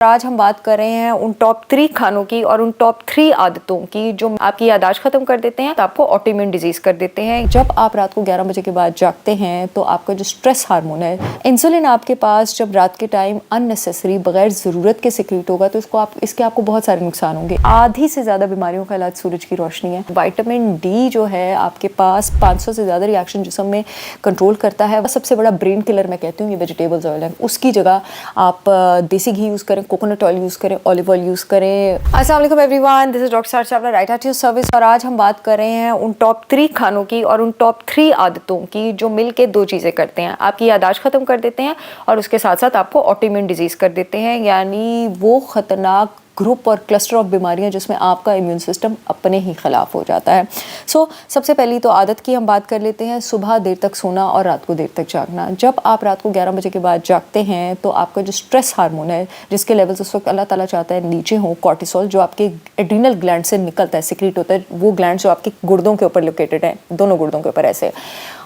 आज हम बात कर रहे हैं उन टॉप 3 खानों की और उन टॉप 3 आदतों की जो आपकी याददाश्त खत्म कर देते हैं, तो आपको ऑटोइम्यून डिजीज कर देते हैं। जब आप रात को 11 बजे के बाद जागते हैं तो आपका जो स्ट्रेस हार्मोन है इंसुलिन आपके पास जब रात के टाइम अननेसेसरी बगैर ज़रूरत के सिक्रीट होगा तो इसके आपको बहुत सारे नुकसान होंगे। आधी से ज़्यादा बीमारियों का इलाज सूरज की रोशनी है। विटामिन डी जो है आपके पास 500 से ज़्यादा रिएक्शन जिस्म में कंट्रोल करता है। सबसे बड़ा ब्रेन किलर मैं कहती हूँ ये वेजिटेबल्स ऑयल है। उसकी जगह आप देसी घी यूज़ करें, कोकोनट ऑयल यूज़ करें, ऑलिव ऑयल यूज़ करें। अस्सलाम वालेकुम एवरीवन, दिस इज डॉक्टर सार Chawla, right at your service. और आज हम बात कर रहे हैं उन टॉप 3 खानों की और उन टॉप 3 आदतों की जो मिल के 2 चीज़ें करते हैं, आपकी याददाश्त ख़त्म कर देते हैं और उसके साथ साथ आपको ऑटोइम्यून डिजीज़ कर देते हैं। यानी वो ख़तरनाक ग्रुप और क्लस्टर ऑफ बीमारियां जिसमें आपका इम्यून सिस्टम अपने ही खिलाफ हो जाता है। सबसे पहली तो आदत की हम बात कर लेते हैं, सुबह देर तक सोना और रात को देर तक जागना। जब आप रात को 11 बजे के बाद जागते हैं तो आपका जो स्ट्रेस हार्मोन है जिसके लेवल्स उस वक्त अल्लाह ताला चाहता है नीचे हो, कॉर्टिसोल जो आपके एड्रीनल ग्लैंड से निकलता है, सिक्रीट होता है, वो ग्लैंड जो आपके गुर्दों के ऊपर लोकेटेड है, दोनों गुर्दों के ऊपर ऐसे,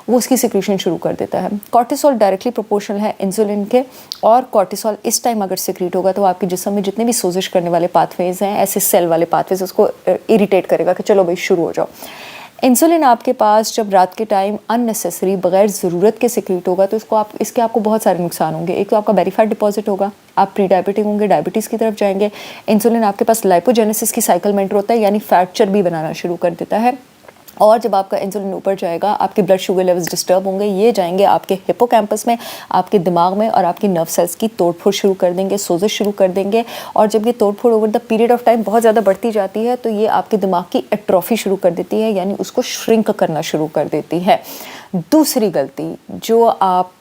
वो उसकी सिक्रीशन शुरू कर देता है। कॉर्टिसोल डायरेक्टली प्रोपोर्शनल है इंसुलिन के, और कॉर्टिसोल इस टाइम अगर सिक्रीट होगा तो आपके जिस्म में जितने भी सोजिश करने वाले पाथवेज हैं, ऐसे सेल वाले पाथवेज, उसको इरिटेट करेगा कि चलो भाई शुरू हो जाओ। इंसुलिन आपके पास जब रात के टाइम अननेसेसरी बगैर ज़रूरत के सिक्रीट होगा तो इसके आपको बहुत सारे नुकसान होंगे। एक तो आपका बेली फैट डिपॉजिट होगा, आप प्री डायबिटिक होंगे, डायबिटीज़ की तरफ जाएंगे। इंसुलिन आपके पास लाइपोजेनेसिस की साइकिल में एंटर होता है, यानी फैट चर्बी बनाना शुरू कर देता है। और जब आपका इंसुलिन ऊपर जाएगा आपके ब्लड शुगर लेवल्स डिस्टर्ब होंगे, ये जाएंगे आपके हिपोकैम्पस में, आपके दिमाग में, और आपकी नर्व सेल्स की तोड़फोड़ शुरू कर देंगे, सोजिश शुरू कर देंगे। और जब ये तोड़फोड़ over the period of time बहुत ज़्यादा बढ़ती जाती है तो ये आपके दिमाग की एट्रोफी शुरू कर देती है, यानी उसको श्रिंक करना शुरू कर देती है। दूसरी गलती जो आप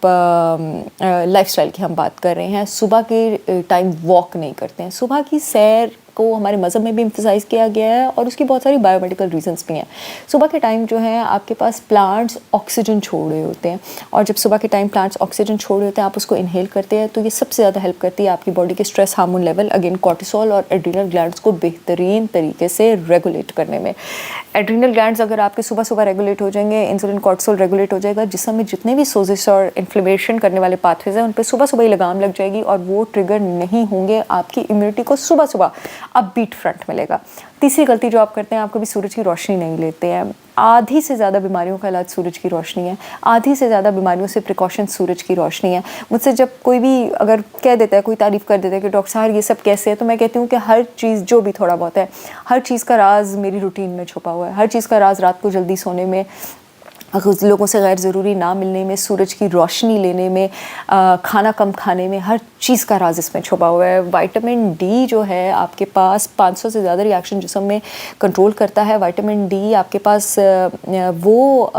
लाइफस्टाइल की हम बात कर रहे हैं, सुबह के टाइम वॉक नहीं करते हैं। सुबह की सैर को हमारे मज़हब में भी एम्फसाइज़ किया गया है और उसकी बहुत सारी बायोमेडिकल रीजंस भी हैं। सुबह के टाइम जो है आपके पास प्लांट्स ऑक्सीजन छोड़ रहे होते हैं, और जब सुबह के टाइम प्लांट्स ऑक्सीजन छोड़ रहे होते हैं, आप उसको इनहेल करते हैं तो ये सबसे ज़्यादा हेल्प करती है आपकी बॉडी के stress hormone level, again cortisol और एड्रीनल ग्लैंड्स को बेहतरीन तरीके से रेगुलेट करने में। एड्रीनल ग्लैंड्स अगर आपके सुबह सुबह रेगुलेट हो जाएंगे, इंसुलिन कॉर्टिसोल रेगुलेट हो जाएगा, जिसमें में जितने भी सोजिस और इन्फ्लेमेशन करने वाले पाथवेज हैं उन पर सुबह सुबह ही लगाम लग जाएगी और वो ट्रिगर नहीं होंगे। आपकी इम्यूनिटी को सुबह सुबह अपबीट फ्रंट मिलेगा। तीसरी गलती जो आप करते हैं, आप कभी सूरज की रोशनी नहीं लेते हैं। आधी से ज़्यादा बीमारियों का इलाज सूरज की रोशनी है, आधी से ज़्यादा बीमारियों से प्रिकॉशन सूरज की रोशनी है। मुझसे जब कोई भी अगर कह देता है, कोई तारीफ़ कर देता है कि डॉक्टर साहब ये सब कैसे है, तो मैं कहती हूँ कि हर चीज़ जो भी थोड़ा बहुत है, हर चीज़ का राज मेरी रूटीन में छुपा हुआ है। हर चीज़ का राज रात को जल्दी सोने में, लोगों से गैर ज़रूरी ना मिलने में, सूरज की रोशनी लेने में, खाना कम खाने में, हर चीज़ का राज इसमें छुपा हुआ है। विटामिन डी जो है आपके पास 500 से ज़्यादा रिएक्शन जिस्म में कंट्रोल करता है। विटामिन डी आपके पास वो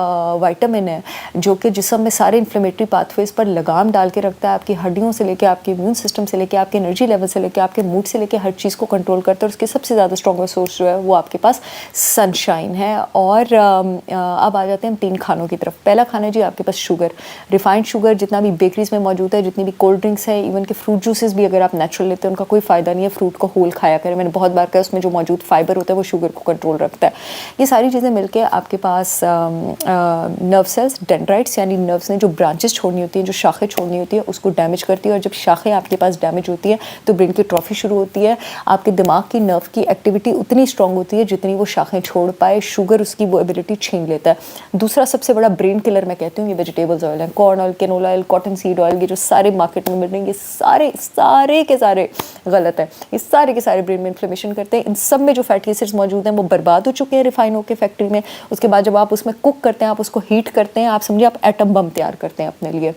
विटामिन है जो कि जिस्म में सारे इन्फ्लेमेटरी पाथवेज पर लगाम डाल के रखता है। आपकी हड्डियों से लेकर आपके इम्यून सिस्टम से लेकर आपके एनर्जी लेवल से लेकर आपके मूड से लेकर हर चीज़ को कंट्रोल करता है। और उसकी सबसे ज़्यादा स्ट्रॉन्ग सोर्स जो है वो आपके पास सनशाइन है। और अब आ जाते हैं 3 खानों की तरफ। पहला खाना जी आपके पास शुगर, रिफाइंड शुगर जितना भी बेकरीज में मौजूद है, जितनी भी कोल्ड ड्रिंक्स है, इवन के फ्रूट जूसेस भी अगर आप नेचुरल लेते हैं उनका कोई फ़ायदा नहीं है। फ्रूट को होल खाया करें, मैंने बहुत बार कहा, उसमें जो मौजूद फाइबर होता है वो शुगर को कंट्रोल रखता है। ये सारी चीज़ें मिलकर आपके पास नर्व सेल्स, डेंड्राइट्स यानी नर्व्स ने जो ब्रांचेस छोड़नी होती हैं, जो शाखें छोड़नी होती है, उसको डैमेज करती है। और जब शाखें आपके पास डैमेज होती है तो ब्रेन की ट्रॉफी शुरू होती है। आपके दिमाग की नर्व की एक्टिविटी उतनी स्ट्रॉन्ग होती है जितनी वो शाखें छोड़ पाए। शुगर उसकी वो एबिलिटी छीन लेता है। दूसरा सबसे बड़ा ब्रेन किलर मैं कहती हूँ ये वेजिटेबल्स ऑयल है। Corn oil, canola oil, cottonseed oil, ये जो सारे मार्केट में मिल रहे हैं, ये सारे के सारे गलत है। ये सारे के सारे ब्रेन में इन्फ्लेमेशन करते हैं। इन सब में जो फैटी एसिड्स मौजूद हैं वो बर्बाद हो चुके हैं रिफाइन होकर फैक्ट्री में। उसके बाद जब आप उसमें कुक करते हैं, आप उसको हीट करते हैं, आप समझिए आप एटम बम तैयार करते हैं अपने लिए।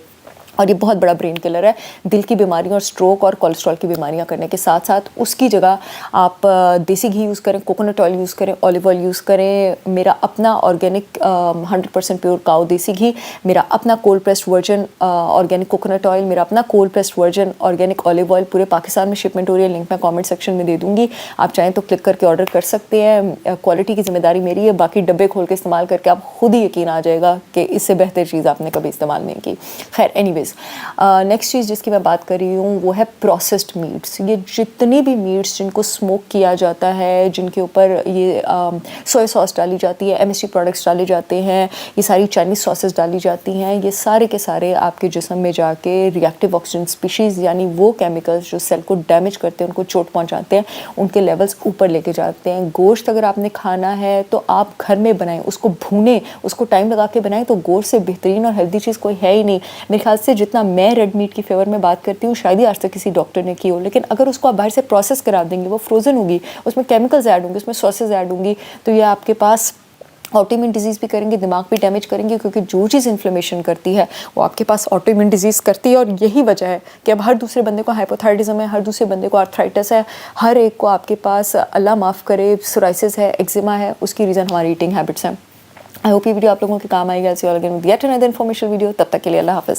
और ये बहुत बड़ा ब्रेन किलर है। दिल की बीमारियां और स्ट्रोक और कोलेस्ट्रॉल की बीमारियां करने के साथ साथ उसकी जगह आप देसी घी यूज़ करें, कोकोनट ऑयल यूज़ करें, ऑलिव ऑयल यूज़ करें। मेरा अपना ऑर्गेनिक 100% प्योर काऊ देसी घी, मेरा अपना cold pressed version organic coconut oil, मेरा अपना cold pressed version organic olive oil पूरे पाकिस्तान में शिपमेंट हो रही है। लिंक मैं कॉमेंट सेक्शन में दे दूँगी, आप चाहें तो क्लिक करके ऑर्डर कर सकते हैं। क्वालिटी की जिम्मेदारी मेरी है, बाकी डब्बे खोल के इस्तेमाल करके आप खुद ही यकीन आ जाएगा कि इससे बेहतर चीज़ आपने कभी इस्तेमाल नहीं की। खैर एनीवेज, चीज़। नेक्स्ट चीज़ जिसकी मैं बात कर रही हूँ वो है प्रोसेस्ड मीट्स। ये जितनी भी मीट्स जिनको स्मोक किया जाता है, जिनके ऊपर ये सोया सॉस डाली जाती है, MSG प्रोडक्ट्स डाले जाते हैं, ये सारी चाइनीज़ सॉसेस डाली जाती हैं, ये सारे के सारे आपके जिस्म में जाके रिएक्टिव ऑक्सीजन स्पीशीज़ यानी वो केमिकल्स जो सेल को डैमेज करते हैं, उनको चोट पहुंचाते हैं, उनके लेवल्स ऊपर लेके जाते हैं। गोश्त अगर आपने खाना है तो आप घर में बनाएं, उसको भूनें, उसको टाइम लगा के बनाएं, तो गोश्त से बेहतरीन और हेल्दी चीज़ कोई है ही नहीं। मेरे ख्याल से जितना मैं रेड मीट की फेवर में बात करती हूँ शायद ही आज तक किसी डॉक्टर ने की हो, लेकिन अगर उसको आप बाहर से प्रोसेस करा देंगे, वो फ्रोज़न होगी, उसमें केमिकल्स ऐड होंगे, उसमें सॉसेज ऐड होंगी, तो ये आपके पास ऑटोइम्यून डिजीज़ भी करेंगे, दिमाग भी डैमेज करेंगे, क्योंकि जो चीज़ इन्फ्लेमेशन करती है वो आपके पास ऑटोइम्यून डिजीज़ करती है। और यही वजह है कि अब हर दूसरे बंदे को हाइपोथायराइडिज्म है, हर दूसरे बंदे को आर्थराइटिस है, हर एक को आपके पास अल्लाह माफ़ करे सोराइसिस है, एक्जिमा है। उसकी रीज़न हमारी ईटिंग हैबिट्स हैं। आई होप ये वीडियो आप लोगों के काम आएगा। See all again with yet another information video. तब तक के लिए अल्लाह हाफ़िज़।